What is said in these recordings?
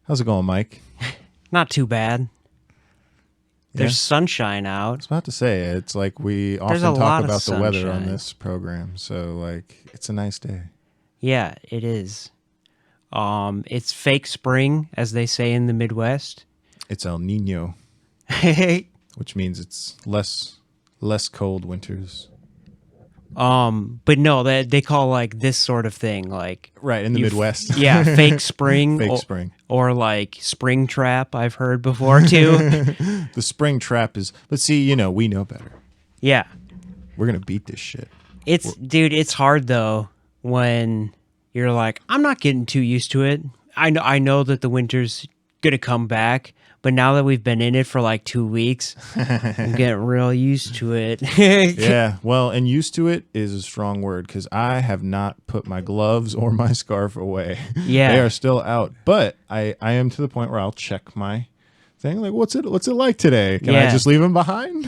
How's it going, Mike? Not too bad. Yeah? There's sunshine I out. was about to say, it's like we There's often a talk lot of about the weather on sunshine. this program, so like it's a nice day. Yeah, it is. It's fake spring, as they say in the Midwest. It's El Nino, which means it's less cold winters. But no, they call like this sort of thing like Right, in the Midwest. yeah, fake spring, Fake spring. or like spring trap. I've heard before too. The spring trap is, but see, we know better. Yeah, We're gonna beat this shit. It's hard though when you're like, I'm not getting too used to it. I know that the winter's gonna come back, but now that we've been in it for like 2 weeks, I'm getting real used to it. Yeah, well, and used to it is a strong word because I have not put my gloves or my scarf away. Yeah. They are still out, but I am to the point where I'll check my thing. Like, what's it like today? Can I Yeah. just leave them behind?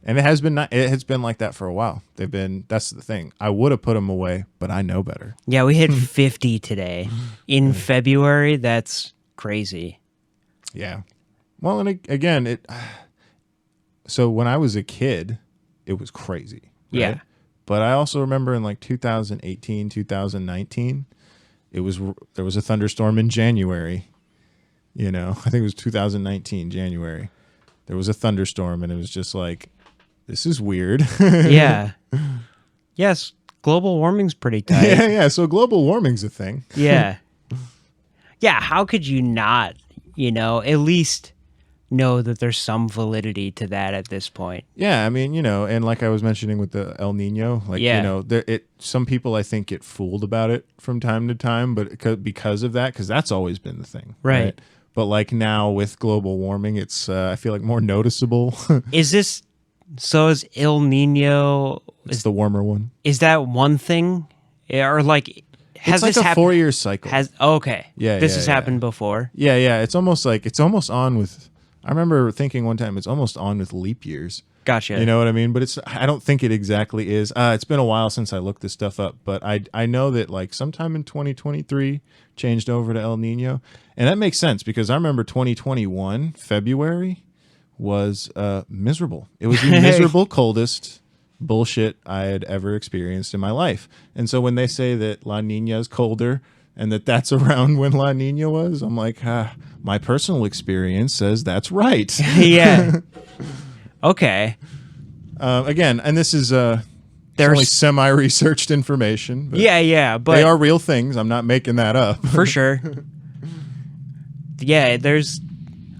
And it has been like that for a while. That's the thing. I would have put them away, but I know better. Yeah, we hit 50 today in February. That's crazy. Yeah. Well, and again, so when I was a kid, it was crazy. Right? Yeah. But I also remember in like 2018, 2019, there was a thunderstorm in January. I think it was 2019 January. There was a thunderstorm, and it was just like, this is weird. Yeah. Yes, global warming's pretty tight. Yeah. So global warming's a thing. Yeah. Yeah, how could you not, at least know that there's some validity to that at this point? Yeah, I mean, and like I was mentioning with the El Nino, like, Yeah. Some people I think get fooled about it from time to time, but because of that, because that's always been the thing. Right. But like now with global warming, it's, I feel like more noticeable. Is El Nino, It's the warmer one. is that one thing? Or like, has It's like this a happened? 4-year cycle. Okay. Yeah, This yeah, has yeah. happened before. Yeah. It's almost on with, I remember thinking one time it's almost on with leap years. Gotcha. You know what I mean? But I don't think it exactly is. It's been a while since I looked this stuff up, but I know that like sometime in 2023 changed over to El Nino. And that makes sense because I remember 2021, February was miserable. It was the miserable coldest bullshit I had ever experienced in my life. And so when they say that La Nina is colder and that's around when La Nina was, I'm like, my personal experience says that's right. Yeah. Okay. Again, and this is only semi-researched information. But Yeah, but they are real things. I'm not making that up. for sure. Yeah,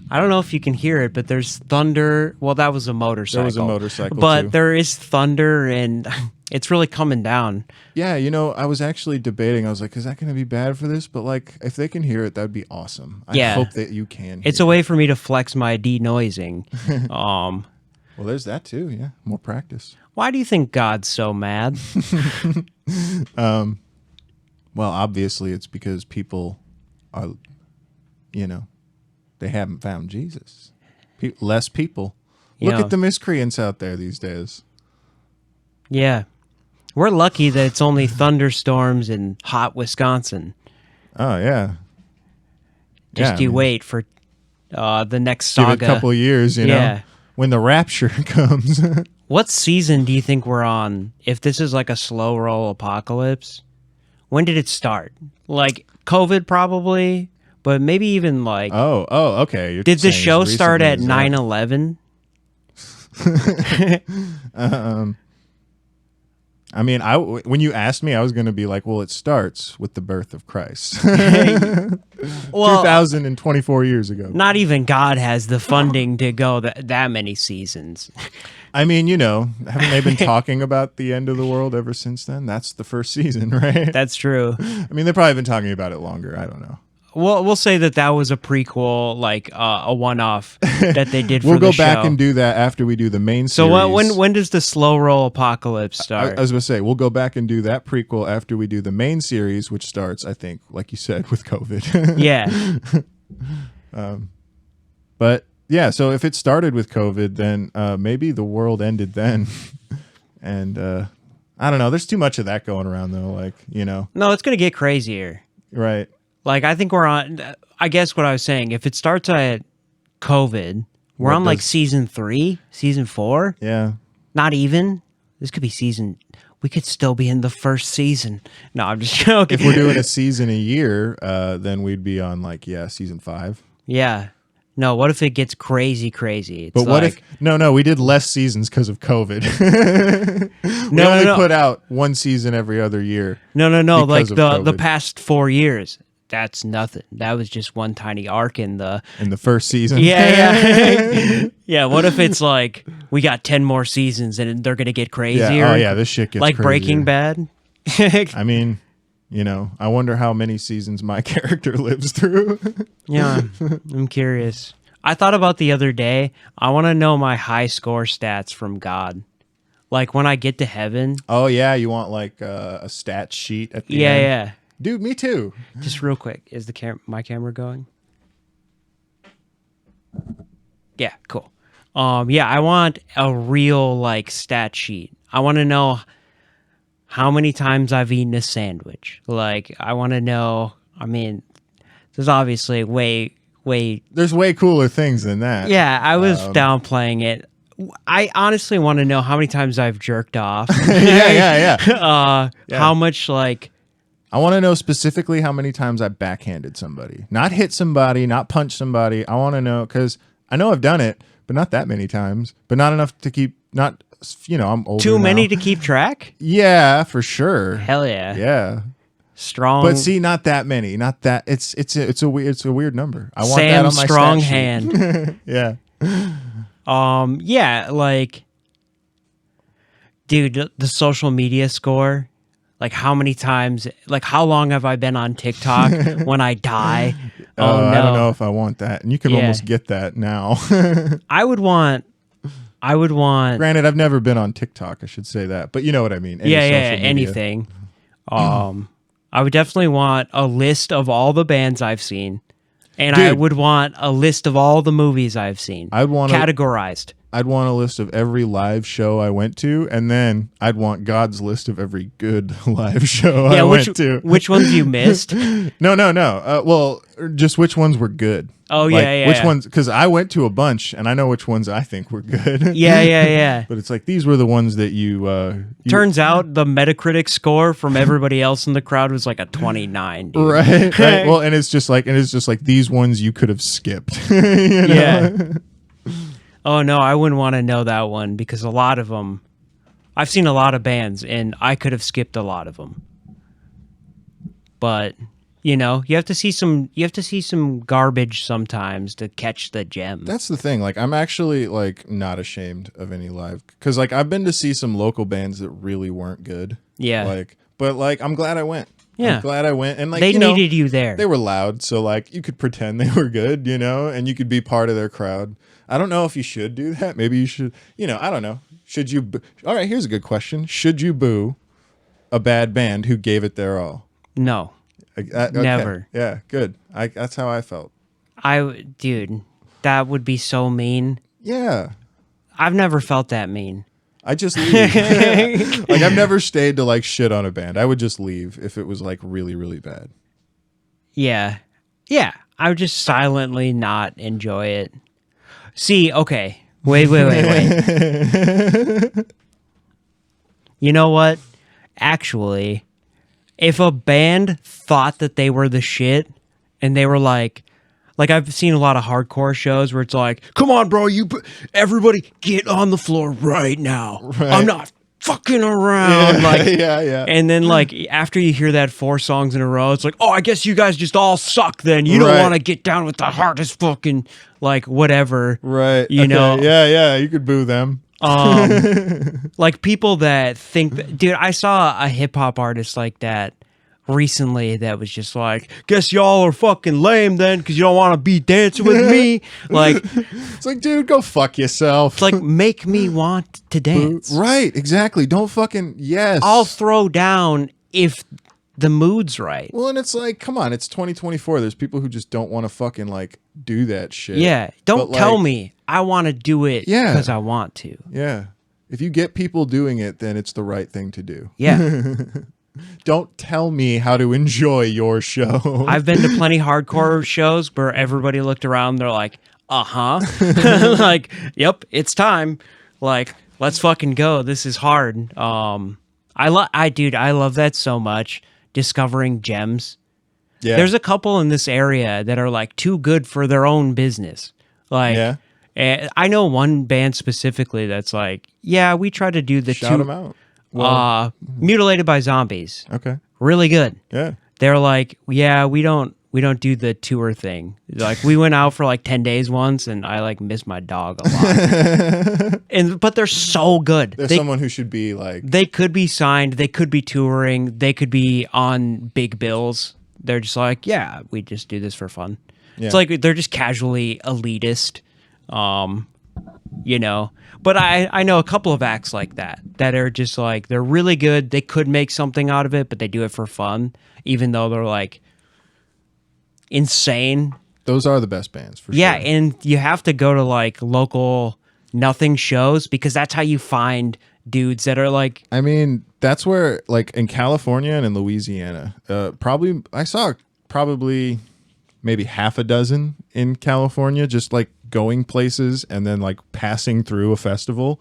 I don't know if you can hear it, but there's thunder. Well, that was a motorcycle. There was a motorcycle, but too. there is thunder, and it's really coming down. Yeah, I was actually debating. I was like, is that going to be bad for this? But like, if they can hear it, that'd be awesome. I Yeah. hope that you can. It's hear a way for me to flex my denoising. Well, there's that too. Yeah, more practice. Why do you think God's so mad? Well, obviously, it's because people are, they haven't found Jesus. Less people. Look Yeah. at the miscreants out there these days. Yeah. We're lucky that it's only thunderstorms in hot Wisconsin. Oh yeah. Just Yeah, wait for the next give saga. it a couple of years, Yeah. when the rapture comes. What season do you think we're on? If this is like a slow roll apocalypse, when did it start? Like COVID probably, but maybe even like Oh, okay. You're did the saying show as start at recently as that. 9/11? I mean, when you asked me, I was going to be like, well, it starts with the birth of Christ. Well, 2024 years ago. not even God has the funding to go that many seasons. I mean, haven't they been talking about the end of the world ever since then? That's the first season, right? That's true. I mean, they've probably been talking about it longer. I don't know. We'll say that was a prequel, like a one-off that they did for We'll the go show. back and do that after we do the main So series. when does the slow roll apocalypse start? I was going to say, we'll go back and do that prequel after we do the main series, which starts, I think, like you said, with COVID. Yeah. But yeah, so if it started with COVID, then maybe the world ended then. And I don't know. There's too much of that going around, though. Like, No, it's going to get crazier. right. Like, I think we're on. I guess what I was saying, if it starts at COVID, we're What on like does- season 3, season 4. Yeah. Not even. This could be season. We could still be in the first season. No, I'm just joking. If we're doing a season a year, then we'd be on like season 5. Yeah. No, what if it gets crazy, crazy? It's But what like, if no, we did less seasons because of COVID. we No, only no. put out one season every other year. No, like because of the COVID. past 4 years. That's nothing. That was just one tiny arc in the. In the first season. Yeah. Yeah. What if it's like we got 10 more seasons and they're gonna get crazier? Yeah. Oh yeah, this shit gets like crazier. Breaking Bad. I mean, I wonder how many seasons my character lives through. Yeah, I'm curious. I thought about the other day. I want to know my high score stats from God. Like when I get to heaven. Oh yeah, you want like a stat sheet at the Yeah, end? yeah. Dude, me too. Just real quick, is my camera going? Yeah, cool. Yeah, I want a real like stat sheet. I want to know how many times I've eaten a sandwich. Like I want to know. I mean, there's obviously way. There's way cooler things than that. Yeah, I was downplaying it. I honestly want to know how many times I've jerked off. yeah. Yeah. How much like. I want to know specifically how many times I backhanded somebody. Not hit somebody, not punch somebody. I want to know because I know I've done it, but not that many times. But not enough to keep, I'm older Too many now. to keep track? Yeah, for sure. Hell yeah. Yeah. Strong. But see, not that many. Not that. It's a weird number. I want that on Sam's my strong stat sheet. hand. Yeah. Yeah, like, dude, the social media score, like how many times, like how long have I been on TikTok when I die? Oh no. I don't know if I want that. And you can Yeah. almost get that now. I would want, Granted, I've never been on TikTok. I should say that, but you know what I mean. Any yeah, social media. anything. I would definitely want a list of all the bands I've seen. And I Dude. would want a list of all the movies I've seen. I'd want categorized. I'd want a list of every live show I went to, and then I'd want God's list of every good live show I went to. Which ones you missed? No. Well, just which ones were good. Oh, Like, yeah. Which ones? Because I went to a bunch, and I know which ones I think were good. Yeah. But it's like these were the ones that you Turns out the Metacritic score from everybody else in the crowd was like a 29. Dude. right. Well, and it's just like these ones you could have skipped. You know? Yeah. Oh no, I wouldn't want to know that one because a lot of them, I've seen a lot of bands and I could have skipped a lot of them. But you have to see some garbage sometimes to catch the gem. That's the thing. Like, I'm actually like not ashamed of any live because like I've been to see some local bands that really weren't good. Yeah. But I'm glad I went. Yeah. I'm glad I went, and like They needed you there. They were loud, so like you could pretend they were good, and you could be part of their crowd. I don't know if you should do that. Maybe you should. I don't know. Should you? All right, here's a good question. Should you boo a bad band who gave it their all? No, Okay. never. Yeah, good. That's how I felt. Dude, that would be so mean. Yeah. I've never felt that mean. I just leave. Like I've never stayed to like shit on a band. I would just leave if it was like really, really bad. Yeah. I would just silently not enjoy it. See, okay. Wait. You know what? Actually, if a band thought that they were the shit and they were like I've seen a lot of hardcore shows where it's like, come on, bro, everybody get on the floor right now. Right. I'm not fucking around. Yeah. And then like after you hear that 4 songs in a row, it's like, oh, I guess you guys just all suck then. You don't Right. want to get down with the hardest fucking like whatever. Right. You know. Yeah. You could boo them. Like people that think that, dude, I saw a hip hop artist like that recently that was just like, guess y'all are fucking lame then because you don't want to be dancing with me. Like, It's like, dude, go fuck yourself. it's like, make me want to dance. Right, exactly. Don't fucking yes. I'll throw down if the mood's right. Well, and it's like, come on, it's 2024. There's people who just don't want to fucking like do that shit. Yeah. Don't But, tell like, me I want to do it Yeah. because I want to. Yeah. If you get people doing it, then it's the right thing to do. Yeah. Don't tell me how to enjoy your show. I've been to plenty hardcore shows where everybody looked around. They're like, like, yep, it's time. Like, let's fucking go. This is hard. I love that so much. Discovering gems. Yeah. There's a couple in this area that are like too good for their own business. Like, Yeah. I know one band specifically that's like, yeah, we try to do the Shout them out. Mutilated by Zombies. Okay. Really good. Yeah. They're like, yeah, we don't do the tour thing. Like, we went out for like 10 days once, and I like miss my dog a lot. But they're so good. There's someone who should be like. They could be signed. They could be touring. They could be on big bills. They're just like, yeah, we just do this for fun. Yeah. It's like they're just casually elitist, you know. But I know a couple of acts like that are just like, they're really good. They could make something out of it, but they do it for fun, even though they're like insane. Those are the best bands for Yeah, sure. and you have to go to like local nothing shows because that's how you find dudes that are like, I mean, that's where, like, in California and in Louisiana, I saw probably maybe half a dozen in California, just like going places and then like passing through a festival.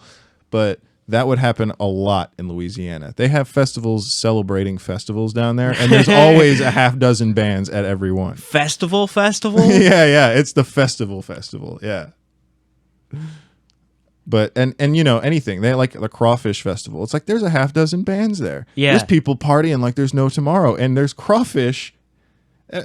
But that would happen a lot in Louisiana. They have festivals celebrating festivals down there, and there's always a half dozen bands at every one. festival. Yeah, it's the festival. Yeah. But and you know, anything, they like the Crawfish Festival. It's like there's a half dozen bands there. Yeah. There's people partying like there's no tomorrow, and there's crawfish.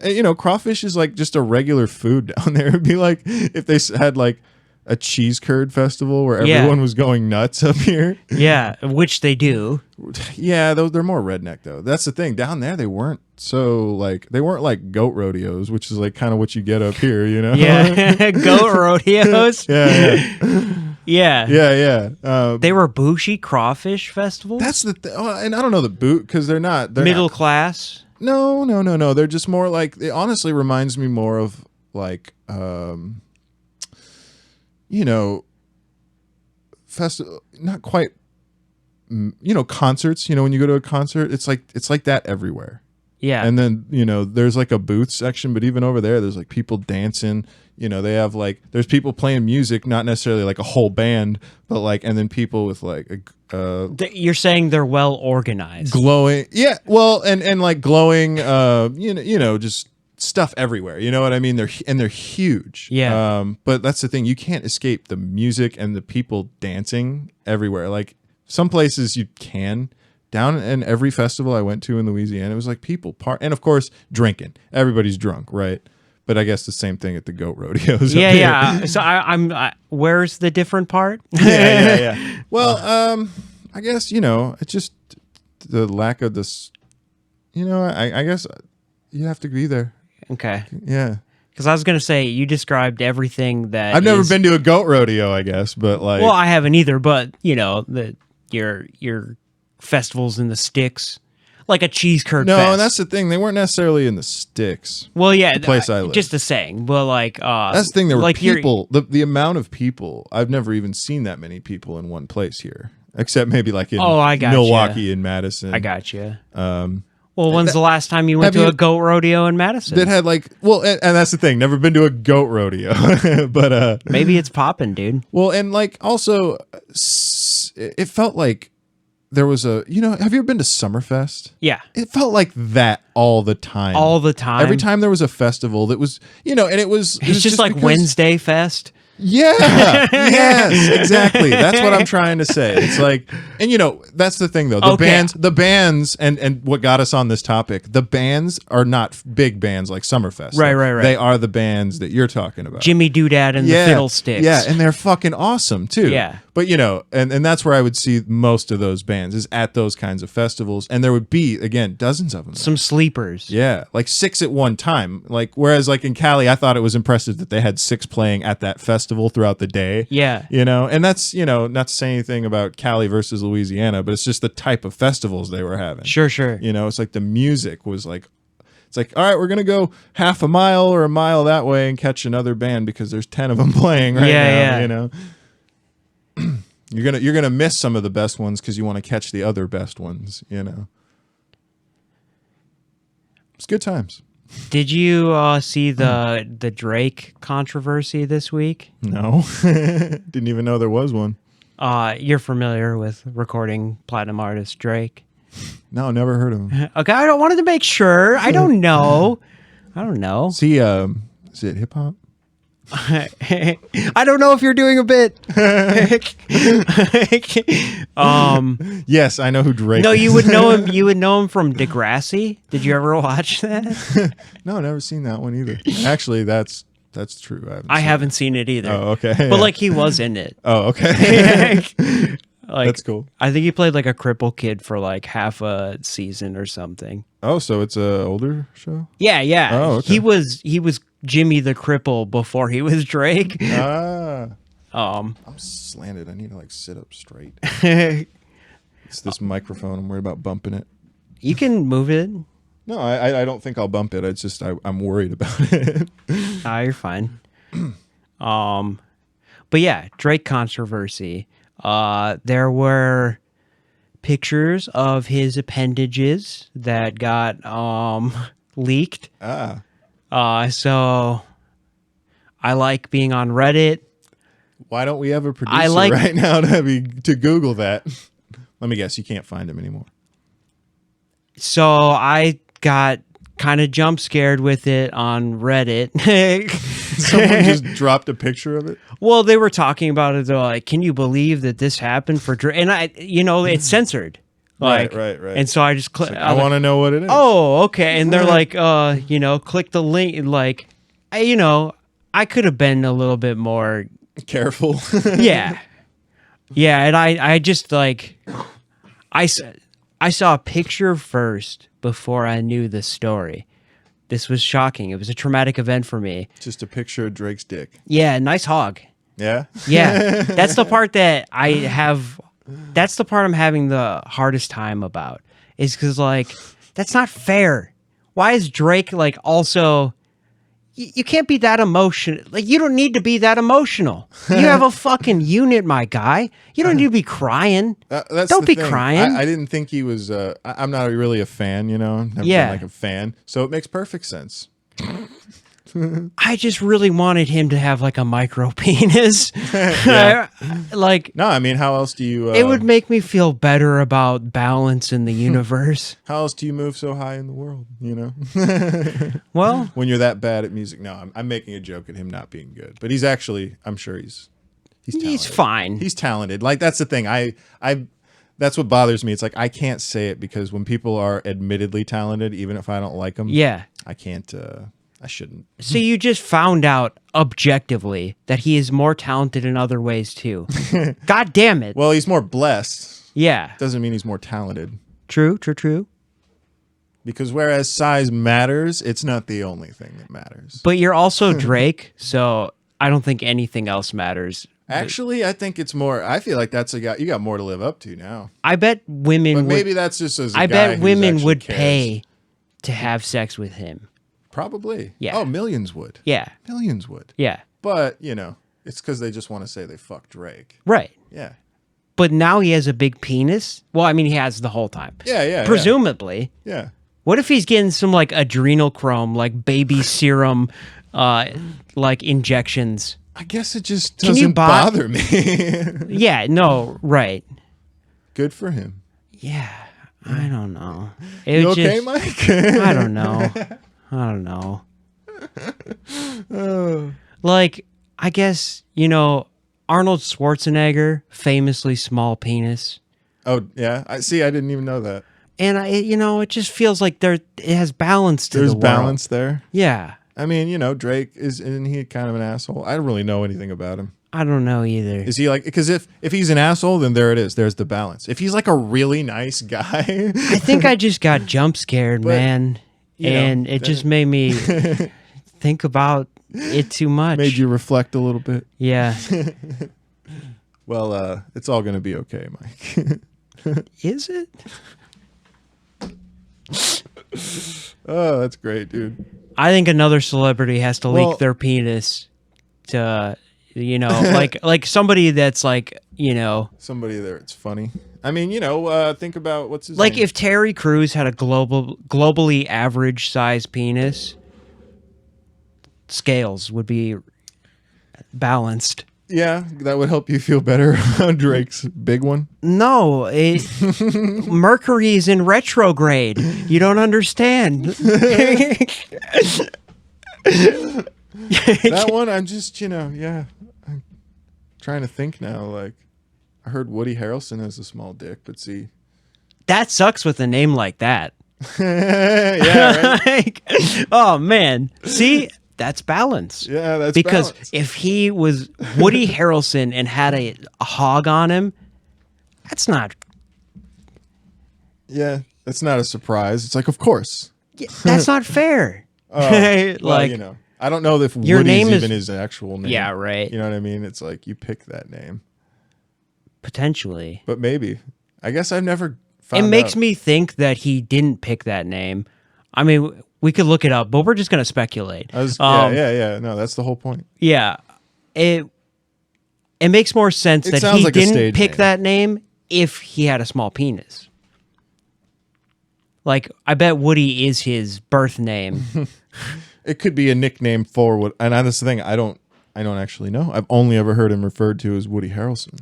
You know, crawfish is like just a regular food down there. It'd be like if they had like a cheese curd festival where Yeah. everyone was going nuts up here. Yeah, which they do. Yeah, they're more redneck though. That's the thing. Down there they weren't like goat rodeos, which is like kind of what you get up here, you know? Yeah, goat rodeos. Yeah. They were Bushi crawfish festivals. That's the and I don't know the boot because they're middle not, class. No. They're just more like, it honestly reminds me more of like you know, festival, not quite, you know, concerts. You know, when you go to a concert, it's like that everywhere. Yeah, And then, you know, there's like a booth section, but even over there, there's like people dancing. You know, they have like, there's people playing music, not necessarily like a whole band, but like, and then people with like you're saying they're well organized. glowing, yeah, well, and like glowing, you know, just stuff everywhere. You know what I mean? They're huge. Yeah. But that's the thing, you can't escape the music and the people dancing everywhere. Like some places you can. Down in every festival I went to in Louisiana, it was like people and of course drinking. Everybody's drunk, right? But I guess the same thing at the goat rodeos. Yeah. So I'm. Where's the different part? Yeah. Well, I guess, you know, it's just the lack of this. You know, I guess you have to be there. Okay. Yeah. Because I was gonna say you described everything that I've never been to a goat rodeo, I guess, but like. Well, I haven't either. But you know, your festivals in the sticks, like a cheese curd. No, fest. and that's the thing. They weren't necessarily in the sticks. Well, yeah, the place I live. Just the saying. Well, like That's the thing. There were like people. The amount of people. I've never even seen that many people in one place here, except maybe like in I gotcha. Milwaukee and Madison. I got you. Well, when's the last time you went have to you- a goat rodeo in Madison? That had like, well, and that's the thing. Never been to a goat rodeo, but Maybe it's popping, dude. well, and like also, it felt like there was a, you know, have you ever been to Summerfest? Yeah, It felt like that all the time. all the time. Every time there was a festival that was, you know, and it was It's just like because- Wednesday Fest. Yeah. Yes, exactly. That's what I'm trying to say. It's like, and you know, that's the thing though. Okay. The bands and what got us on this topic, the bands are not big bands like Summerfest. Right. They are the bands that you're talking about. Jimmy Doodad and the Fiddlesticks. Yeah, and they're fucking awesome too. Yeah. But you know, and that's where I would see most of those bands is at those kinds of festivals. And there would be, again, dozens of them. Some sleepers. Yeah, like 6 at one time. Like whereas like in Cali, I thought it was impressive that they had 6 playing at that festival throughout the day. Yeah. You know, and that's, you know, not to say anything about Cali versus Louisiana, but it's just the type of festivals they were having. Sure. You know, it's like the music was like, it's like, all right, we're going to go half a mile or a mile that way and catch another band because there's 10 of them playing right now, Yeah. you know. You're going to miss some of the best ones cuz you want to catch the other best ones, you know. It's good times. Did you see the Drake controversy this week? No, didn't even know there was one. You're familiar with recording platinum artist Drake? No, never heard of him. Okay, I wanted to make sure. I don't know. Is he? Is it hip hop? I don't know if you're doing a bit. Yes, I know who Drake. No, is. you would know him. You would know him from Degrassi. Did you ever watch that? No, never seen that one either. Actually, that's true. I haven't seen it either. Oh, okay. But like he was in it. Oh, okay. Like, That's cool. I think he played like a cripple kid for like half a season or something. Oh, so it's a older show? Yeah, yeah. Oh, okay. He was Jimmy the Cripple before he was Drake. Ah. Um, I'm slanted. I need to like sit up straight. you It's this microphone. I'm worried about bumping it. can move it. No, I don't think I'll bump it. It's just I'm worried about it. You're fine. But yeah, Drake controversy. There were pictures of his appendages that got leaked. So I like being on Reddit. Why don't we have a producer like- right now to Google that? Let me guess. You can't find him anymore. So I got kind of jump scared with it on Reddit. Someone just dropped a picture of it. Well, they were talking about it. They're like, "Can you believe that this happened for Drake?" And it's censored. Like, Right. And so I just clicked. I want to know what it is. Oh, okay. And they're like, click the link. Like, I could have been a little bit more. Careful. Yeah. Yeah. And I just like, I saw a picture first before I knew the story. This was shocking. It was a traumatic event for me. Just a picture of Drake's dick. Yeah. Nice hog. Yeah? Yeah. That's the part that that's the part I'm having the hardest time about, is because like that's not fair. Why is Drake like also? You can't be that emotional. Like, you don't need to be that emotional. You have a fucking unit, my guy. You don't need to be crying. That's Don't the be thing. crying. I didn't think he was. I'm not really a fan, Never Yeah. been like a fan. So it makes perfect sense. I just really wanted him to have like a micro penis. Yeah. Like, No, I mean, how else do you? it would make me feel better about balance in the universe. How else do you move so high in the world? Well, When you're that bad at music. No, I'm making a joke at him not being good, but he's actually. I'm sure he's talented. he's fine. He's talented. Like that's the thing. That's what bothers me. It's like I can't say it because when people are admittedly talented, even if I don't like them, Yeah. I can't. I shouldn't. So you just found out objectively that he is more talented in other ways too. God damn it. Well, he's more blessed. Yeah. Doesn't mean he's more talented. True. Because whereas size matters, it's not the only thing that matters. But you're also Drake, so I don't think anything else matters. Actually, I think it's more. I feel like that's you got more to live up to now. I bet women But would, maybe that's just as a I guy bet who's women actually would cares. pay to have sex with him. Probably. Yeah. Oh, millions would. Yeah. Millions would. Yeah. But it's because they just want to say they fucked Drake. Right. Yeah. But now he has a big penis. Well, I mean, he has the whole time. Yeah. Presumably. Yeah. What if he's getting some like adrenochrome, like baby serum, like injections? I guess it just Can you doesn't buy- bother me. Yeah, no, right. Good for him. Yeah, I don't know. It You was okay, just, Mike? I don't know. Like, I guess, Arnold Schwarzenegger, famously small penis. Oh, yeah. I didn't even know that. And it just feels like it has balance to There's the world. balance there. Yeah. I mean, Drake isn't he kind of an asshole? I don't really know anything about him. I don't know either. Is he like, because if he's an asshole, then there it is. There's the balance. If he's like a really nice guy, I think I just got jump scared, man. And it then just made me think about it too much. made you reflect a little bit. Yeah. Well, it's all going to be okay, Mike. Is it? Oh, that's great, dude. I think another celebrity has to Well- leak their penis to, like somebody that's like, Somebody there, it's funny. I mean, think about what's his Like name? if Terry Crews had a globally average size penis, scales would be balanced. Yeah, that would help you feel better on Drake's big one. No, Mercury is in retrograde. You don't understand. That one, I'm just, I'm trying to think now. Like, I heard Woody Harrelson has a small dick, but see. That sucks with a name like that. Yeah, right? Like, oh man, see, that's balance. Yeah, that's because balance. if he was Woody Harrelson and had a hog on him, that's not. Yeah, that's not a surprise. It's like, of course. That's not fair. Well, Like, I don't know if your Woody's name is- even his actual name. yeah, right. You know what I mean? It's like you pick that name, Potentially, but maybe. I guess I've never it found makes out. me think that he didn't pick that name. I mean, we could look it up, but we're just gonna speculate. Yeah. No, that's the whole point. Yeah, it makes more sense It that sounds he like a didn't stage pick name. that name if he had a small penis. Like, I bet Woody is his birth name. It could be a nickname for what, and that's the thing. I don't actually know. I've only ever heard him referred to as Woody Harrelson.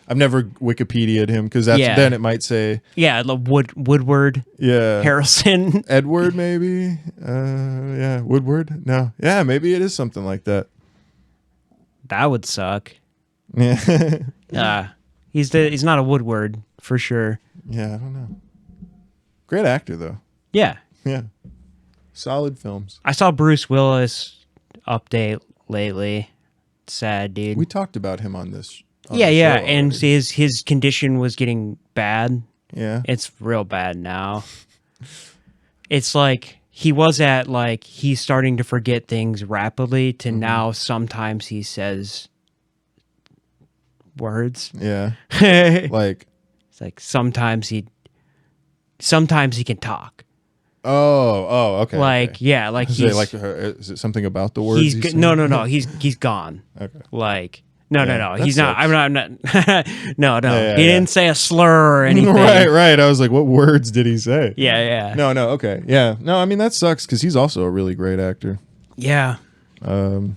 I've never Wikipedia'd him because Yeah. then it might say, Yeah, the Woodward yeah, Harrelson. Edward maybe. Yeah, Woodward. No, yeah, maybe it is something like that. That would suck. Yeah, He's not a Woodward for sure. yeah, I don't know. Great actor though. Yeah, Yeah, solid films. I saw Bruce Willis update lately. Sad, dude. We talked about him on this. on yeah, the yeah, show and already. his condition was getting bad. Yeah, It's real bad now. It's like he's starting to forget things rapidly to now sometimes he says words. yeah. It's Like, like sometimes he can talk. okay. Like, okay. yeah, like Is it something about the words? he's he's no saying? he's gone. Okay. Like no Yeah, that he's not. sucks. I'm not no Yeah, he yeah. didn't say a slur or anything. Right. I was like, what words did he say? Yeah. No, okay. Yeah. No, I mean, that sucks because he's also a really great actor. Yeah. Um,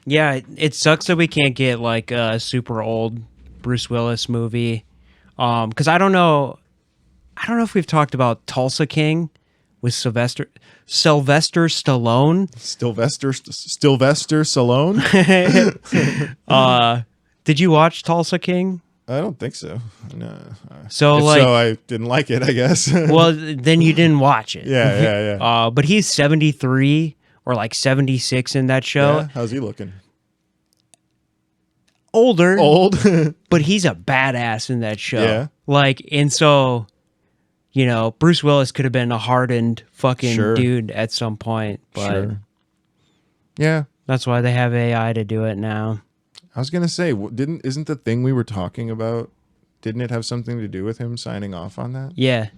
Yeah, it sucks that we can't get like a super old Bruce Willis movie. Because I don't know if we've talked about Tulsa King with Sylvester Stallone. Sylvester Stallone? Did you watch Tulsa King? I don't think so. No. So If like, so, I didn't like it, I guess. well, then you didn't watch it. Yeah. But he's 73 or like 76 in that show. Yeah? How's he looking? Older, Old? but he's a badass in that show. Yeah. Like, and so, Bruce Willis could have been a hardened fucking Sure. dude at some point, but Sure. Yeah. that's why they have AI to do it now. I was gonna say, isn't the thing we were talking about? Didn't it have something to do with him signing off on that? Yeah.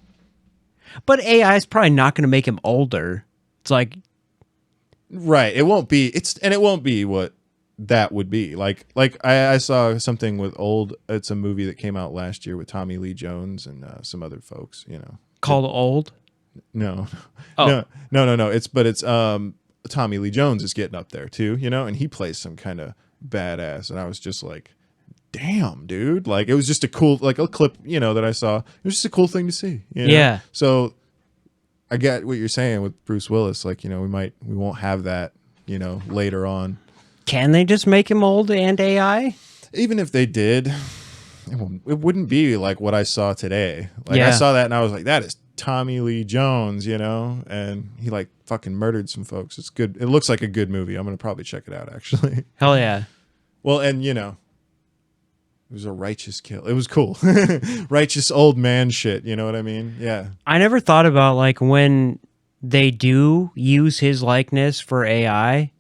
But AI is probably not going to make him older. It's like, Right. It won't be. It won't be what that would be. Like I saw something with It's a movie that came out last year with Tommy Lee Jones and some other folks. called old. No, Oh. no. It's Tommy Lee Jones is getting up there too. And he plays some kind of badass. And I was just like, damn, dude. Like, it was just a cool, like a clip, that I saw. It was just a cool thing to see. Yeah. So I get what you're saying with Bruce Willis. Like, we won't have that, later on. Can they just make him old and AI? Even if they did, it wouldn't be like what I saw today. Like, Yeah. I saw that and I was like, that is Tommy Lee Jones, and he like fucking murdered some folks. It's good. It looks like a good movie. I'm going to probably check it out, actually. Hell yeah. Well, and it was a righteous kill. It was cool. Righteous old man shit. You know what I mean? Yeah. I never thought about like when they do use his likeness for AI.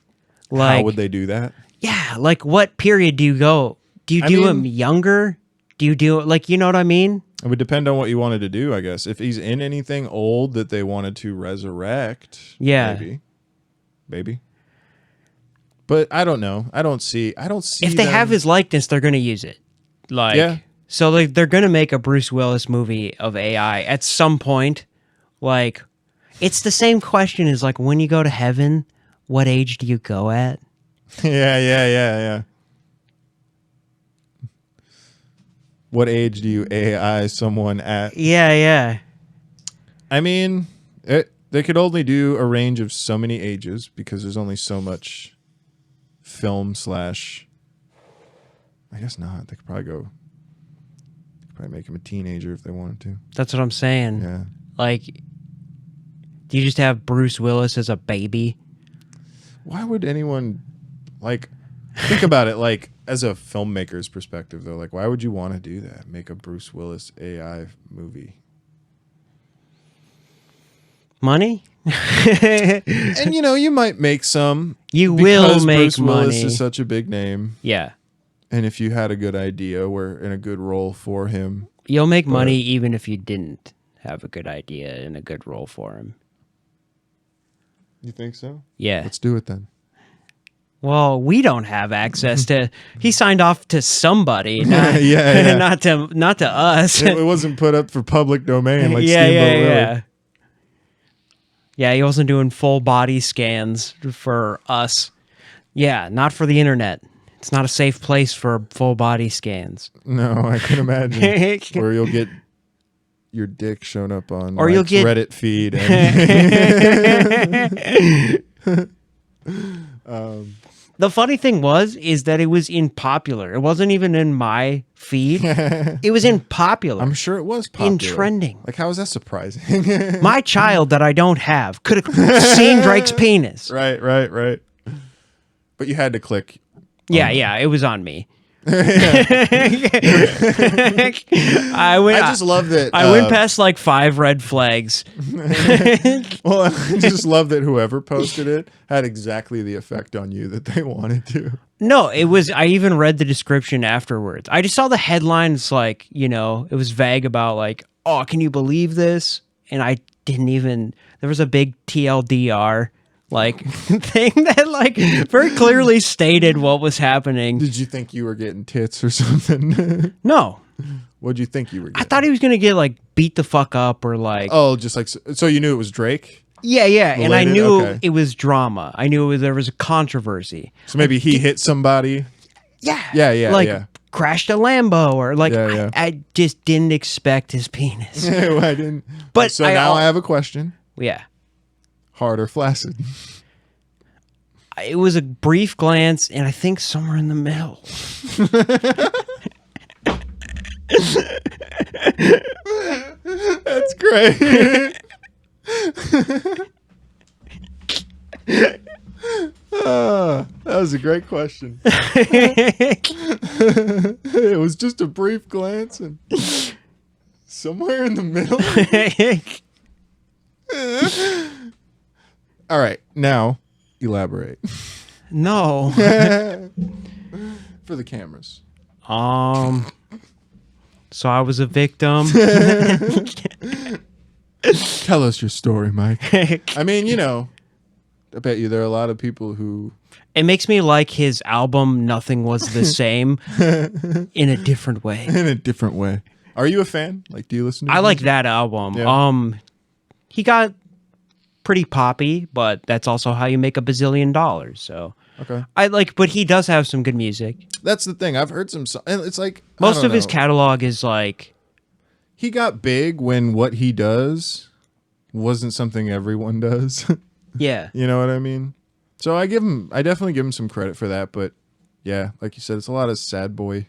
Like, How would they do that? yeah, like what period do you go? Do you I do mean- him younger? Do you do like, you know what I mean? It would depend on what you wanted to do, I guess. If he's in anything old that they wanted to resurrect, Yeah. maybe. But I don't know. I don't see. If they them- have his likeness, they're going to use it. Like, yeah, So like they're gonna make a Bruce Willis movie of AI at some point. Like, it's the same question as like when you go to heaven, what age do you go at? Yeah. What age do you AI someone at? Yeah. I mean, they could only do a range of so many ages because there's only so much film / I guess not. They could probably make him a teenager if they wanted to. That's what I'm saying. Yeah. Like, do you just have Bruce Willis as a baby? Why would anyone like think about it like as a filmmaker's perspective though? Like, why would you want to do that? Make a Bruce Willis AI movie? Money? And you might make some. You because will make Bruce Willis money. is such a big name. Yeah. And if you had a good idea and a good role for him. You'll make money even if you didn't have a good idea and a good role for him. You think so? Yeah. Let's do it then. Well, we don't have access to. He signed off to somebody, not, Yeah. not to us. It wasn't put up for public domain like yeah. Steamboat Willie. Yeah, he wasn't doing full body scans for us. Yeah, not for the internet. It's not a safe place for full body scans. No, I can imagine. Or you'll get your dick shown up on or you'll get Reddit feed. The funny thing is that it was in popular. It wasn't even in my feed. It was in popular. I'm sure it was popular. In trending. Like, how is that surprising? My child that I don't have could have seen Drake's penis. Right. But you had to click. Yeah, it was on me. I just love that. I went past like 5 red flags. Well, I just love that whoever posted it had exactly the effect on you that they wanted to. No, it was. I even read the description afterwards. I just saw the headlines, like, it was vague about like, oh, can you believe this? And I didn't even. There was a big TLDR like thing that like very clearly stated what was happening. Did you think you were getting tits or something? No. What'd you think you were getting? I thought he was gonna get like beat the fuck up or like. Oh, just like so you knew it was Drake? Yeah, and I Related? knew Okay. it was drama. I knew there was a controversy. So maybe he hit somebody. Yeah, Yeah. crashed a Lambo or like. Yeah. I just didn't expect his penis. I didn't. But so now I have a question. Yeah. Hard or flaccid? It was a brief glance, and I think somewhere in the middle. That's great. That was a great question. It was just a brief glance and somewhere in the middle. All right, now elaborate. No. For the cameras. So I was a victim. Tell us your story, Mike. I mean, I bet you there are a lot of people who... It makes me like his album Nothing Was the Same in a different way. In a different way. Are you a fan? Like, do you listen to I his like music? that album. Yeah. He got pretty poppy, but that's also how you make $1 bazillion. So Okay. but he does have some good music. That's the thing. I've heard some... And it's like... Most of his catalog is like... He got big when what he does wasn't something everyone does. Yeah. You know what I mean? So I definitely give him some credit for that, but yeah, like you said, it's a lot of sad boy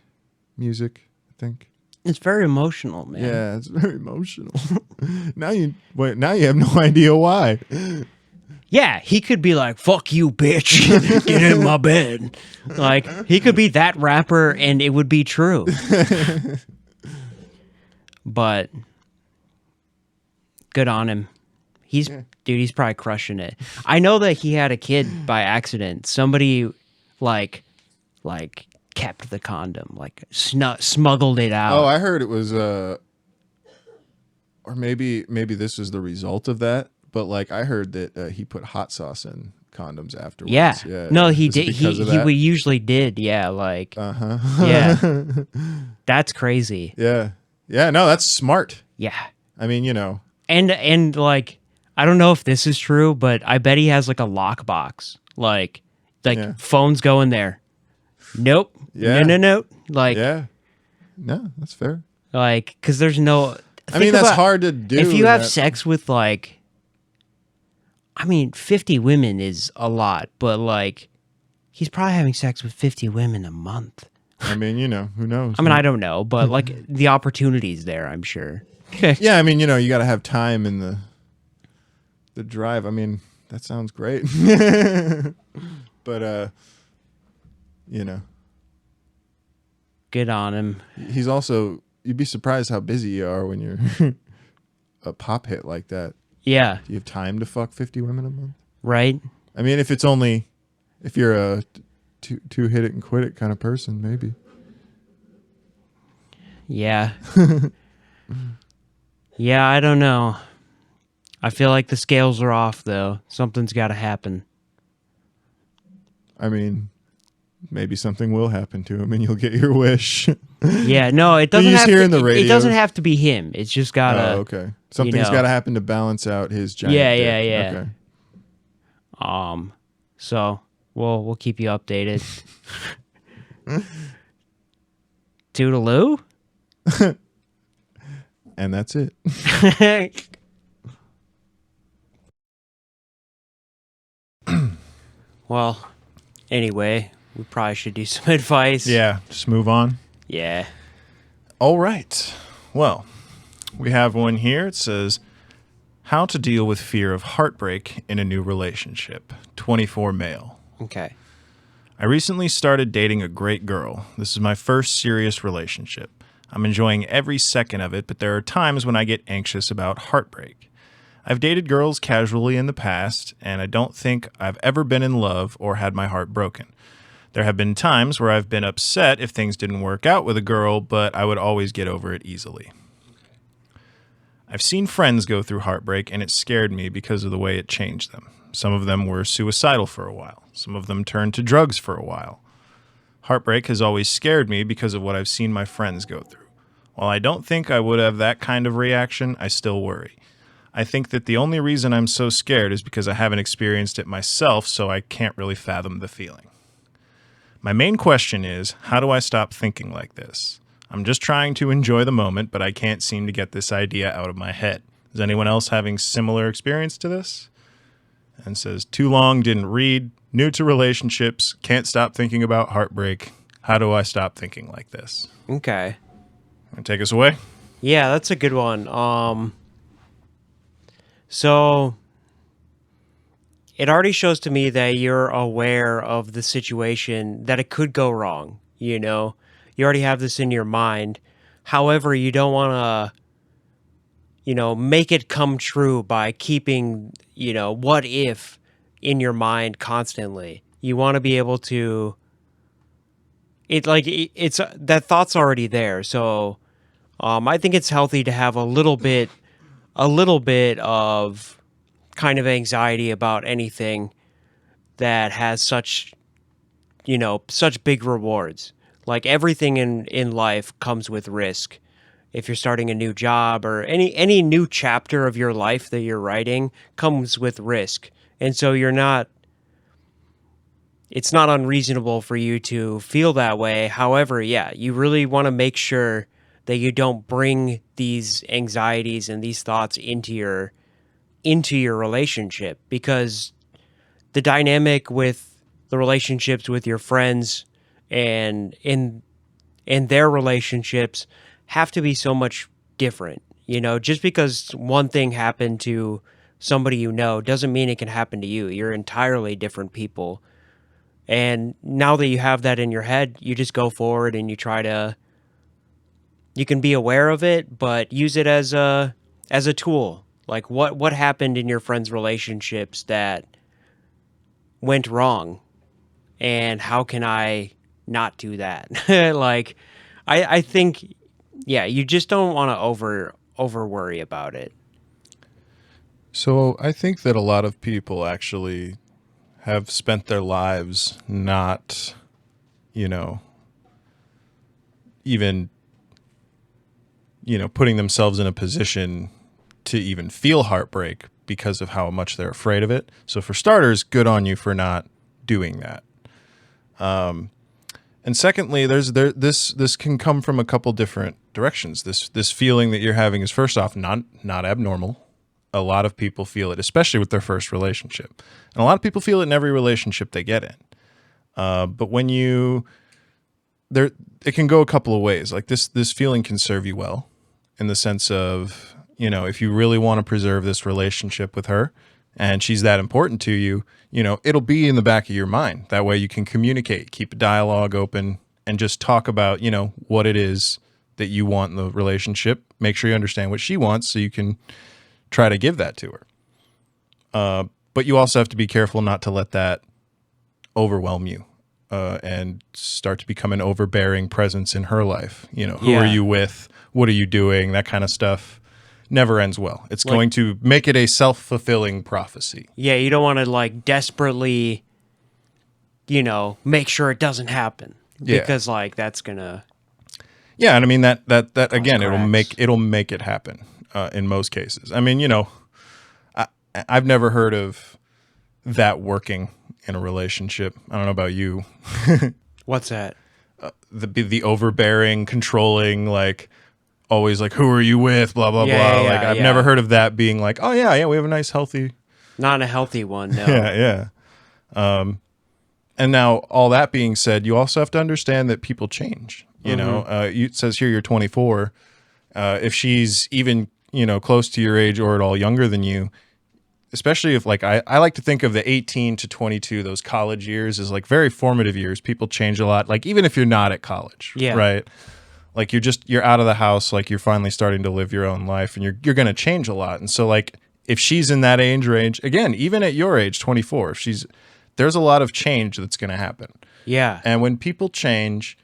music, I think. It's very emotional, man. Yeah, it's very emotional. Now you have no idea why. Yeah, he could be like, fuck you, bitch. Get in my bed. Like, he could be that rapper and it would be true. But good on him. Dude, he's probably crushing it. I know that he had a kid by accident. Somebody like kept the condom, like smuggled it out. Oh, I heard it was or maybe this was the result of that, but like I heard that he put hot sauce in condoms afterwards. Yeah. No, he Is it did. because of He that? we usually did. Yeah, like Uh-huh. yeah, that's crazy. Yeah. Yeah, no, that's smart. Yeah, I mean, you know. and like I don't know if this is true, but I bet he has like a lockbox. Like Yeah. phones go in there. Nope. Yeah. No. Like Yeah. No, that's fair. because there's no. I mean, that's hard to do. If you have that- sex with like, I mean, 50 women is a lot, but like, he's probably having sex with 50 women a month. I mean, you know, who knows? I mean, I don't know, but like the opportunity's there, I'm sure. Yeah, I mean, you know, you got to have time in the drive. I mean, that sounds great. But you know, Good on him. he's also, you'd be surprised how busy you are when you're a pop hit like that. Yeah, Do you have time to fuck 50 women a month? right? I mean, if you're a two hit it and quit it kind of person, maybe. Yeah. Yeah, I don't know. I feel like the scales are off, though. Something's got to happen. I mean, maybe something will happen to him and you'll get your wish. Yeah, no, it doesn't just have hearing to. the radio. It doesn't have to be him. It's just gotta. Oh, okay. Something's know. got to happen to balance out his giant Yeah, dick. yeah. Okay. So we'll keep you updated. Toodaloo. And that's it. Well, anyway, we probably should do some advice. Yeah, just move on. Yeah. All right. Well, we have one here. It says, how to deal with fear of heartbreak in a new relationship. 24 male. Okay. I recently started dating a great girl. This is my first serious relationship. I'm enjoying every second of it, but there are times when I get anxious about heartbreak. I've dated girls casually in the past, and I don't think I've ever been in love or had my heart broken. There have been times where I've been upset if things didn't work out with a girl, but I would always get over it easily. I've seen friends go through heartbreak, and it scared me because of the way it changed them. Some of them were suicidal for a while. Some of them turned to drugs for a while. Heartbreak has always scared me because of what I've seen my friends go through. While I don't think I would have that kind of reaction, I still worry. I think that the only reason I'm so scared is because I haven't experienced it myself, so I can't really fathom the feeling. My main question is, how do I stop thinking like this? I'm just trying to enjoy the moment, but I can't seem to get this idea out of my head. Is anyone else having similar experience to this? And says, too long, didn't read, new to relationships, can't stop thinking about heartbreak. How do I stop thinking like this? Okay. Want to take us away? Yeah, that's a good one. So it already shows to me that you're aware of the situation, that it could go wrong. You know, you already have this in your mind. However, you don't want to, make it come true by keeping, what if in your mind constantly. You want to be able to, it's that thought's already there. So I think it's healthy to have a little bit of kind of anxiety about anything that has such big rewards. Like everything in life comes with risk. If you're starting a new job or any new chapter of your life that you're writing comes with risk. And so it's not unreasonable for you to feel that way. However, yeah, you really want to make sure that you don't bring these anxieties and these thoughts into your relationship, because the dynamic with the relationships with your friends and in their relationships have to be so much different. Just because one thing happened to somebody doesn't mean it can happen to you. You're entirely different people. And now that you have that in your head, you just go forward and you can be aware of it, but use it as a tool. Like what happened in your friends' relationships that went wrong, and how can I not do that? Like, I think, yeah, you just don't want to over worry about it. So I think that a lot of people actually have spent their lives not, even, putting themselves in a position to even feel heartbreak because of how much they're afraid of it. So for starters, good on you for not doing that. And secondly, this can come from a couple different directions. This feeling that you're having is, first off, not abnormal. A lot of people feel it, especially with their first relationship, and a lot of people feel it in every relationship they get in. But when it can go a couple of ways. Like this feeling can serve you well, in the sense of, if you really want to preserve this relationship with her, and she's that important to you, it'll be in the back of your mind. That way you can communicate, keep a dialogue open, and just talk about, what it is that you want in the relationship. Make sure you understand what she wants so you can try to give that to her. But you also have to be careful not to let that overwhelm you and start to become an overbearing presence in her life. Who are you with? What are you doing? That kind of stuff never ends well. It's going to make it a self-fulfilling prophecy. Yeah, you don't want to desperately, make sure it doesn't happen. Yeah. Because that's gonna. Yeah, and I mean that again, cracks. it'll make it happen in most cases. I mean, I've never heard of that working in a relationship. I don't know about you. What's that? The overbearing, controlling, always who are you with? Blah blah blah. Yeah, I've never heard of that being oh yeah, we have a nice healthy. Not a healthy one. No. Yeah. And now all that being said, you also have to understand that people change. It says here you're 24. If she's even close to your age or at all younger than you, especially if I like to think of the 18 to 22, those college years as very formative years. People change a lot. Even if you're not at college, Yeah. right? You're out of the house, you're finally starting to live your own life, and you're going to change a lot. And so if she's in that age range, again, even at your age, 24, there's a lot of change that's going to happen. Yeah. And when people change,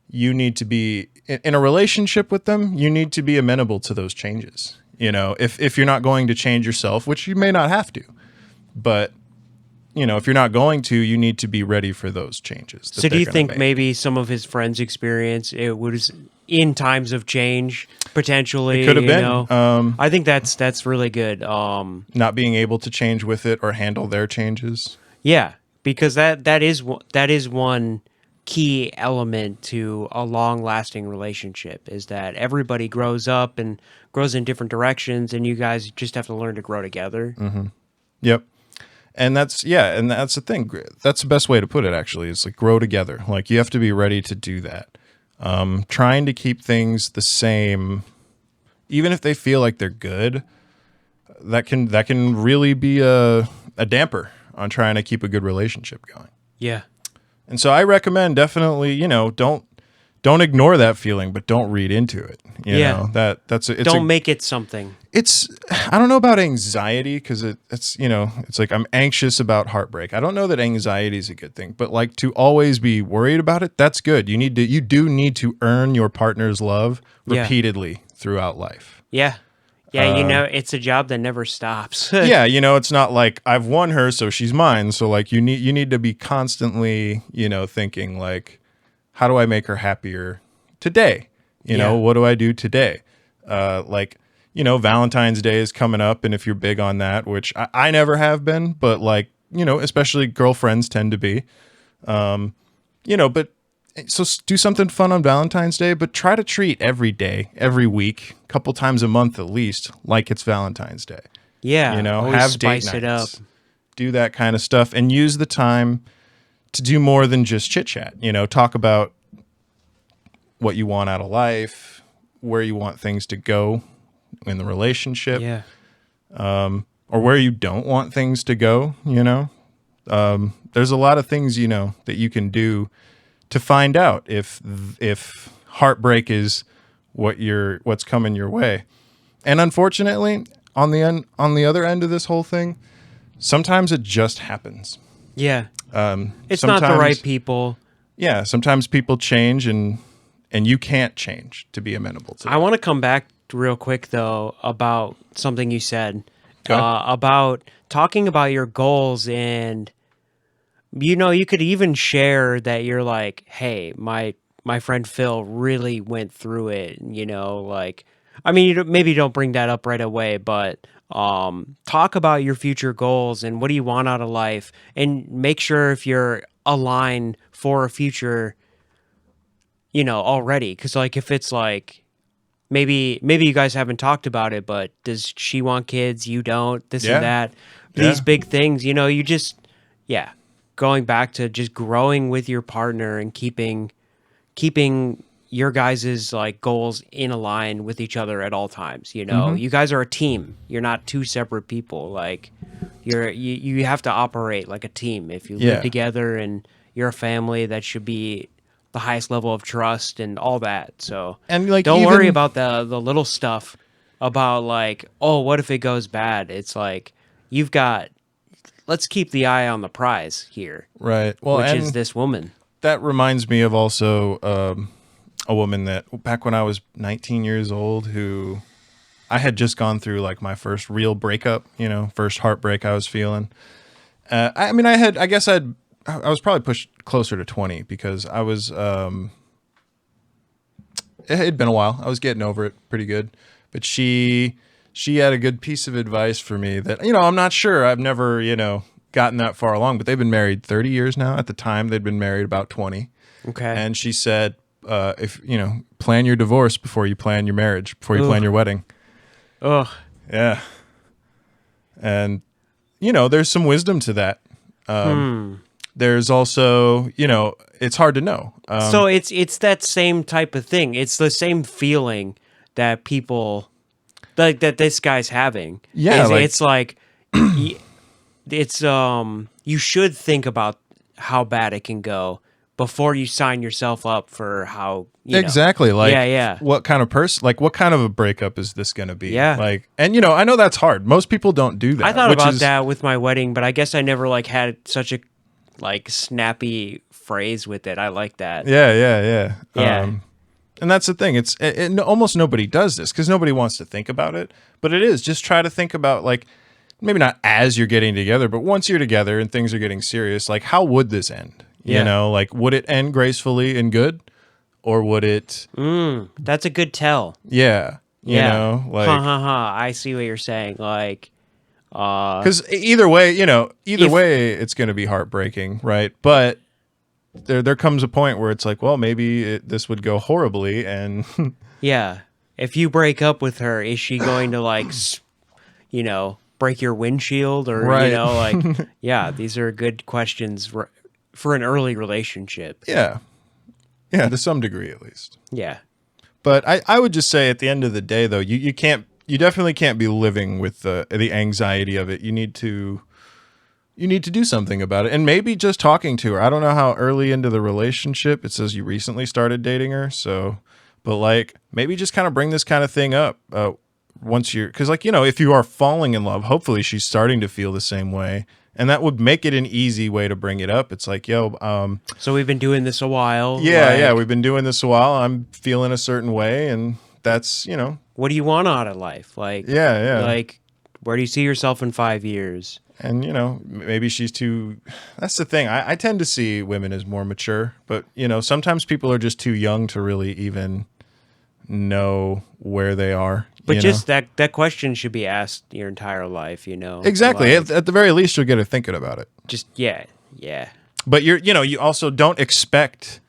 you need to be in a relationship with them. You need to be amenable to those changes. If you're not going to change yourself, which you may not have to, but if you're not going to, you need to be ready for those changes. So do you think maybe some of his friends' experience, it was in times of change, potentially? It could have been. I think that's really good. Not being able to change with it or handle their changes. Yeah, because that is one key element to a long-lasting relationship, is that everybody grows up and grows in different directions, and you guys just have to learn to grow together. Mm-hmm. Yep. And that's the thing. That's the best way to put it, actually, is grow together. You have to be ready to do that. Trying to keep things the same, even if they feel like they're good, that can really be a damper on trying to keep a good relationship going. Yeah. And so I recommend definitely, don't ignore that feeling, but don't read into it. You know, don't make it something. I don't know about anxiety, because it's I'm anxious about heartbreak. I don't know that anxiety is a good thing, but to always be worried about it, that's good. You do need to earn your partner's love repeatedly throughout life. Yeah. Yeah, it's a job that never stops. Yeah, it's not I've won her, so she's mine. So you need to be constantly, thinking how do I make her happier today? What do I do today? Valentine's Day is coming up, and if you're big on that, which I never have been, but especially girlfriends tend to be, but so do something fun on Valentine's Day, but try to treat every day, every week, a couple times a month at least, like it's Valentine's Day. Yeah. Have date spice nights, it up. do that kind of stuff, and use the time to do more than just chit chat. Talk about what you want out of life, where you want things to go in the relationship, Yeah. or where you don't want things to go. There's a lot of things that you can do to find out if heartbreak is what's coming your way. And unfortunately, on the other end of this whole thing, sometimes it just happens. Yeah. It's not the right people. Yeah, sometimes people change, and you can't change to be amenable to it. I want to come back real quick, though, about something you said Go ahead. about talking about your goals and you could even share that you're like, hey, my friend Phil really went through it, like, I mean, maybe don't bring that up right away, but talk about your future goals and what do you want out of life, and make sure if you're aligned for a future, already. Because like if it's like maybe you guys haven't talked about it, but does she want kids? You don't. This Yeah. and that. Yeah. These big things. You just going back to just growing with your partner and keeping your guys' like goals in a line with each other at all times. You guys are a team. You're not two separate people. Like you have to operate like a team. If you Yeah. live together and you're a family, that should be the highest level of trust and all that. So And like, don't worry even- about the little stuff about like, oh, what if it goes bad? It's like let's keep the eye on the prize here, Right. Well, which and is this woman. that reminds me of also a woman that back when I was 19 years old, who I had just gone through like my first real breakup, first heartbreak I was feeling. I mean, I was probably pushed closer to 20 because I was, it had been a while. I was getting over it pretty good, but she had a good piece of advice for me that, I'm not sure. I've never, gotten that far along, but they've been married 30 years now. At the time, they'd been married about 20. Okay. And she said, if, plan your divorce before you plan your marriage, before you plan your wedding. Ugh. Yeah. And, there's some wisdom to that. There's also, it's hard to know. So it's that same type of thing. It's the same feeling that people like that this guy's having. Yeah, It's like it's you should think about how bad it can go before you sign yourself up for how exactly. Like, yeah. what kind of person, like, what kind of a breakup is this going to be? Yeah. Like, and, I know that's hard. Most people don't do that. I thought which about is- that with my wedding, but I guess I never like had such a like snappy phrase with it. I like that. Yeah. Yeah. And that's the thing. It's almost nobody does this because nobody wants to think about it. But it is just try to think about, like, maybe not as you're getting together, but once you're together and things are getting serious, like, how would this end? Yeah. Like, would it end gracefully and good, or would it? That's a good tell. Yeah. You know, like, I see what you're saying. Like, because either way, way, it's going to be heartbreaking, right? But there comes a point where it's like, well, maybe this would go horribly, and yeah. If you break up with her, is she going to like, break your windshield or Right. like, yeah, these are good questions for an early relationship. yeah, to some degree at least. Yeah. But I would just say at the end of the day, though, you definitely can't be living with the anxiety of it. You need to do something about it, and maybe just talking to her. I don't know how early into the relationship it says you recently started dating her, so, but like maybe just kind of bring this kind of thing up once you're, because like if you are falling in love, hopefully she's starting to feel the same way, and that would make it an easy way to bring it up. It's like, So we've been doing this a while. yeah, like, we've been doing this a while. I'm feeling a certain way, and that's what do you want out of life? Like, yeah. like, where do you see yourself in 5 years? And, maybe she's too... That's the thing. I tend to see women as more mature. But, sometimes people are just too young to really even know where they are. But you just know? that question should be asked your entire life, Exactly. Like, At the very least, you'll get her thinking about it. just, yeah. But, you also don't expect...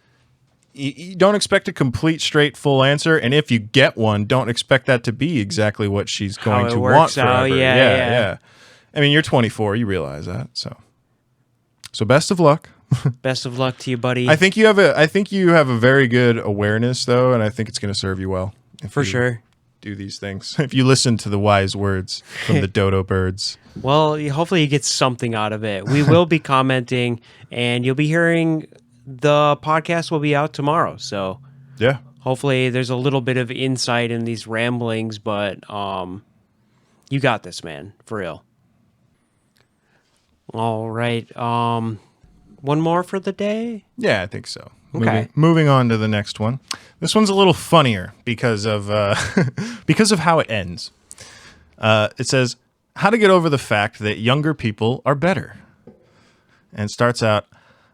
You don't expect a complete, straight, full answer. And if you get one, don't expect that to be exactly what she's How going it to works want forever. out, yeah. I mean, you're 24. You realize that. So best of luck. Best of luck to you, buddy. I think you have a very good awareness, though, and I think it's going to serve you well. If For you sure. do these things. If you listen to the wise words from the dodo birds. Well, hopefully you get something out of it. We will be commenting, and you'll be hearing the podcast will be out tomorrow. So Yeah. hopefully there's a little bit of insight in these ramblings, but you got this, man, for real. All right. One more for the day? Yeah, I think so. Okay. Moving on to the next one. This one's a little funnier because of because of how it ends. It says, "How to get over the fact that younger people are better." And it starts out,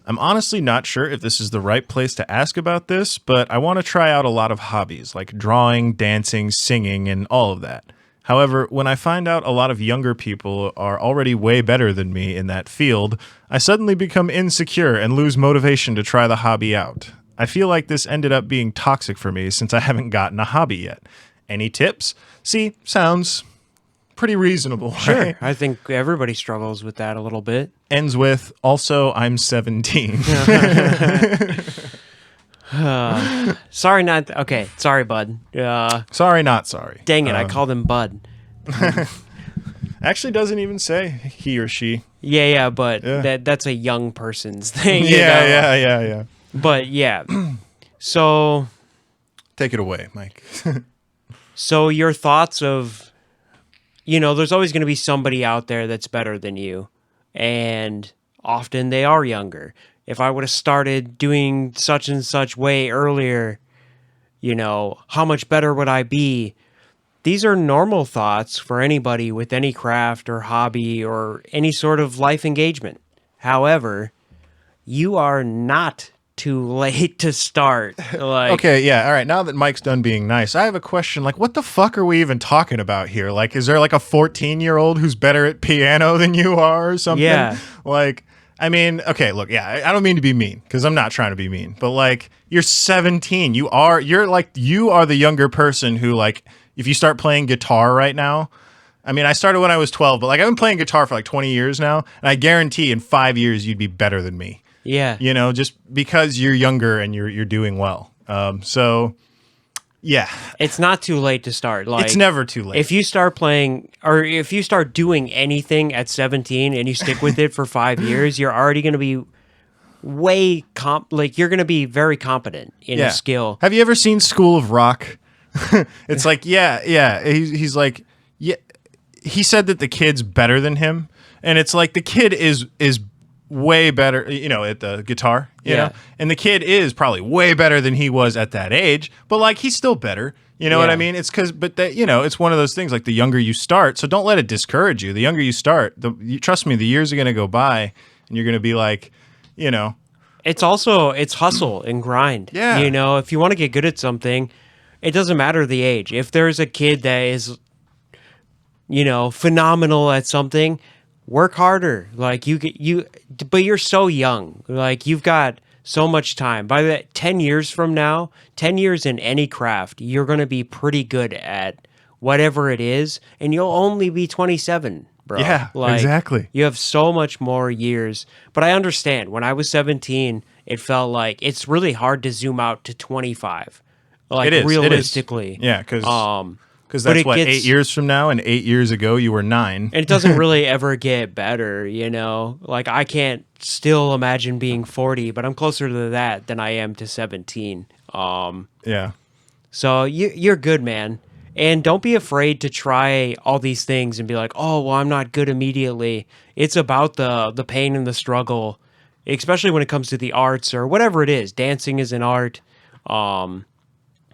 I'm honestly not sure if this is the right place to ask about this, but I want to try out a lot of hobbies like drawing, dancing, singing, and all of that. However, when I find out a lot of younger people are already way better than me in that field, I suddenly become insecure and lose motivation to try the hobby out. I feel like this ended up being toxic for me since I haven't gotten a hobby yet. Any tips? See, sounds pretty reasonable. Sure. Right? I think everybody struggles with that a little bit. Ends with, also, I'm 17. Sorry, not okay. Sorry, bud. Sorry, not sorry. Dang it, I called him bud. Actually doesn't even say he or she. Yeah, but Yeah. that's a young person's thing. you know? Yeah. But yeah. So Take it away, Mike. so your thoughts of, there's always going to be somebody out there that's better than you, and often they are younger. If I would have started doing such and such way earlier, how much better would I be? These are normal thoughts for anybody with any craft or hobby or any sort of life engagement. However, you are not too late to start. Okay, yeah, all right. Now that Mike's done being nice, I have a question. Like, what the fuck are we even talking about here? Like, is there like a 14-year-old who's better at piano than you are or something? Yeah. Like, I mean, okay, look, yeah, I don't mean to be mean because I'm not trying to be mean, but like, you're 17. You are the younger person who, like, if you start playing guitar right now, I mean, I started when I was 12, but like, I've been playing guitar for like 20 years now, and I guarantee in 5 years you'd be better than me. yeah. Just because you're younger and you're doing well. So, yeah, It's not too late to start. Like, it's never too late. if you start playing or if you start doing anything at 17 and you stick with it for 5 years, you're already going to be you're going to be very competent in a skill. Have you ever seen School of Rock? It's like, yeah. He's like, yeah. He said that the kid's better than him, and it's like the kid is way better, at the guitar, you Yeah. know, and the kid is probably way better than he was at that age, but like he's still better. You know what I Yeah. mean? It's it's one of those things. Like the younger you start, so don't let it discourage you. The younger you start, trust me, the years are going to go by, and you're going to be like, It's hustle and grind. Yeah. If you want to get good at something, it doesn't matter the age. If there's a kid that is, phenomenal at something, work harder. Like but you're so young. Like you've got so much time. By the 10 years from now, 10 years in any craft, you're going to be pretty good at whatever it is, and you'll only be 27. Bro. Yeah, exactly. You have so much more years. But I understand. When I was 17, it felt like it's really hard to zoom out to 25. Like it is realistically. Yeah, because but that's it what gets- 8 years from now, and 8 years ago you were 9. And it doesn't really ever get better, Like I can't still imagine being 40, but I'm closer to that than I am to 17. Yeah. So you're good, man. And don't be afraid to try all these things and be like, oh, well, I'm not good immediately. It's about the pain and the struggle, especially when it comes to the arts or whatever it is. Dancing is an art.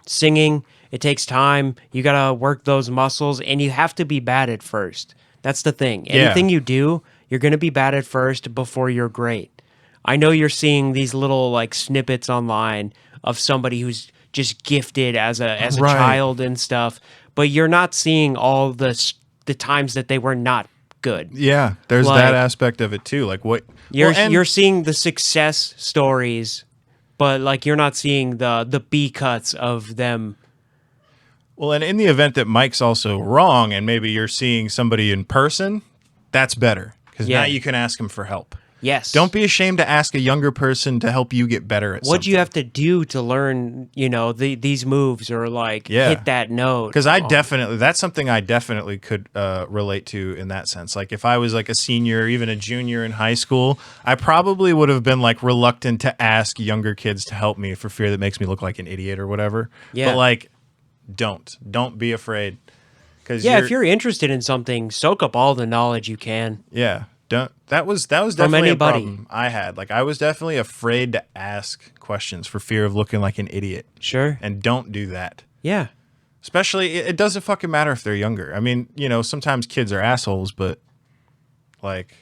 Singing, it takes time. You got to work those muscles, and you have to be bad at first. That's the thing. Yeah. Anything you do, you're going to be bad at first before you're great. I know you're seeing these little like snippets online of somebody who's just gifted as a Right. child and stuff, but you're not seeing all the times that they were not good. Yeah, there's Like- that aspect of it too. Like what You're seeing the success stories, but like you're not seeing the B cuts of them. well, and in the event that Mike's also wrong, and maybe you're seeing somebody in person, that's better because Yeah. now you can ask him for help. Yes. Don't be ashamed to ask a younger person to help you get better at something. What'd you have to do to learn, these moves or like Yeah. hit that note? Because that's something I definitely could relate to in that sense. Like if I was like a senior or even a junior in high school, I probably would have been like reluctant to ask younger kids to help me for fear that makes me look like an idiot or whatever. Yeah. But like, don't be afraid. Because if you're interested in something, soak up all the knowledge you can. yeah, don't. That was definitely anybody. a problem I had. Like I was definitely afraid to ask questions for fear of looking like an idiot. Sure. And don't do that. Yeah. Especially, it doesn't fucking matter if they're younger. I mean, sometimes kids are assholes, but like,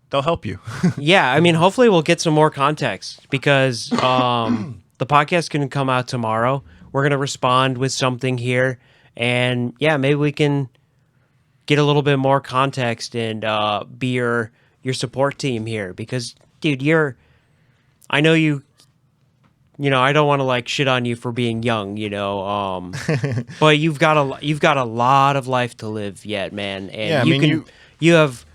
they'll help you. Yeah, I mean, hopefully we'll get some more context because the podcast can come out tomorrow. We're going to respond with something here. And yeah, maybe we can get a little bit more context and be your support team here because, dude, I know you know, I don't want to like shit on you for being young, you know, but you've got a lot of life to live yet, man. And Yeah, I mean, you have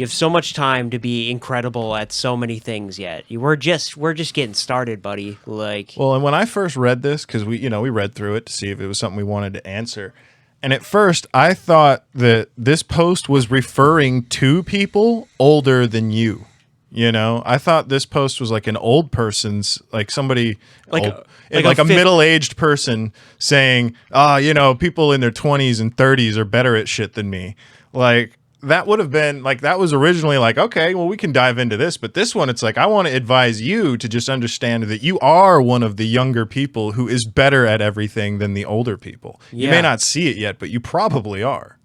so much time to be incredible at so many things yet. We're just getting started, buddy. Like, Well, and when I first read this, because we read through it to see if it was something we wanted to answer. And at first, I thought that this post was referring to people older than you. You know, I thought this post was like an old person's, like somebody, Like old, a like a fif- middle-aged person saying, you know, people in their 20s and 30s are better at shit than me. Like, that would have been, like, that was originally like, okay, well, we can dive into this. But this one, it's like, I want to advise you to just understand that you are one of the younger people who is better at everything than the older people. You Yeah. may not see it yet, but you probably are.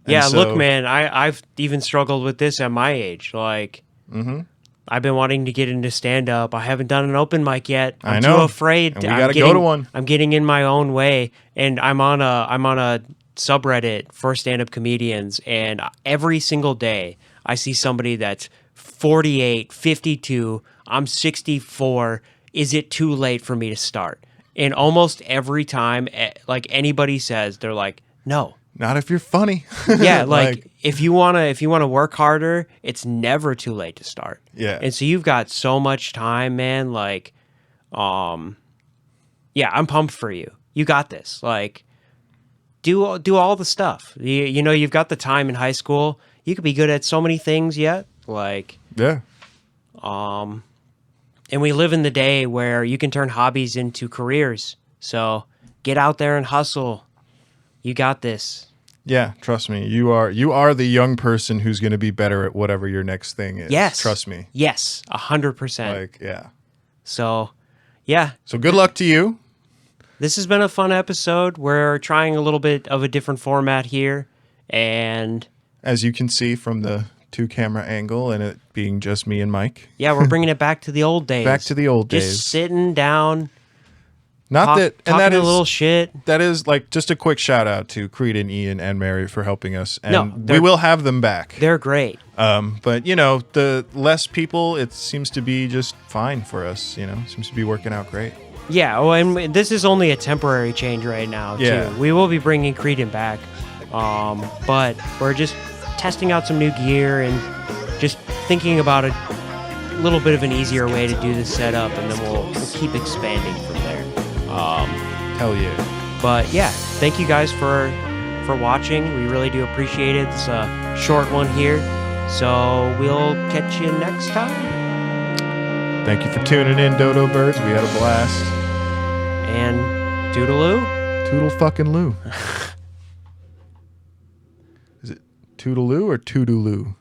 And yeah, so- look, man, I've even struggled with this at my age. Like, I've been wanting to get into stand up. I haven't done an open mic yet. I'm I know. too afraid. And we I'm gotta go getting- to one. I'm getting in my own way, and I'm on a subreddit for stand up comedians, and every single day I see somebody that's 48, 52. I'm 64. Is it too late for me to start? And almost every time, like anybody says, they're like, no. Not if you're funny. Yeah, like if you wanna work harder, it's never too late to start. Yeah. And so you've got so much time, man. Like, yeah, I'm pumped for you. You got this. Like, do all the stuff. You know, you've got the time in high school. You could be good at so many things yet. Like, yeah. and we live in the day where you can turn hobbies into careers. So get out there and hustle. You got this. Yeah, trust me. You are the young person who's going to be better at whatever your next thing is. Yes. Trust me. Yes, 100%. Like, yeah. So, yeah, So good luck to you. this has been a fun episode. We're trying a little bit of a different format here. And As you can see from the 2-camera angle and it being just me and Mike. yeah, we're bringing it back to the old days. Back to the old Just days. sitting down, Not that, and talking that a is little shit. that is like just a quick shout out to Creed and Ian and Mary for helping us, and No, we they're- will have them back. They're great. But you know, the less people, it seems to be just fine for us. You know, seems to be working out great. Yeah, well, and this is only a temporary change right now, Yeah. too. We will be bringing Creedon back, but we're just testing out some new gear and just thinking about a little bit of an easier way to do the setup, and then we'll keep expanding from there. Hell yeah. But yeah, thank you guys for watching. We really do appreciate it. It's a short one here, so we'll catch you next time. Thank you for tuning in, Dodo Birds. We had a blast. And toodaloo. Toodle fucking loo. Is it Toodaloo or Toodaloo?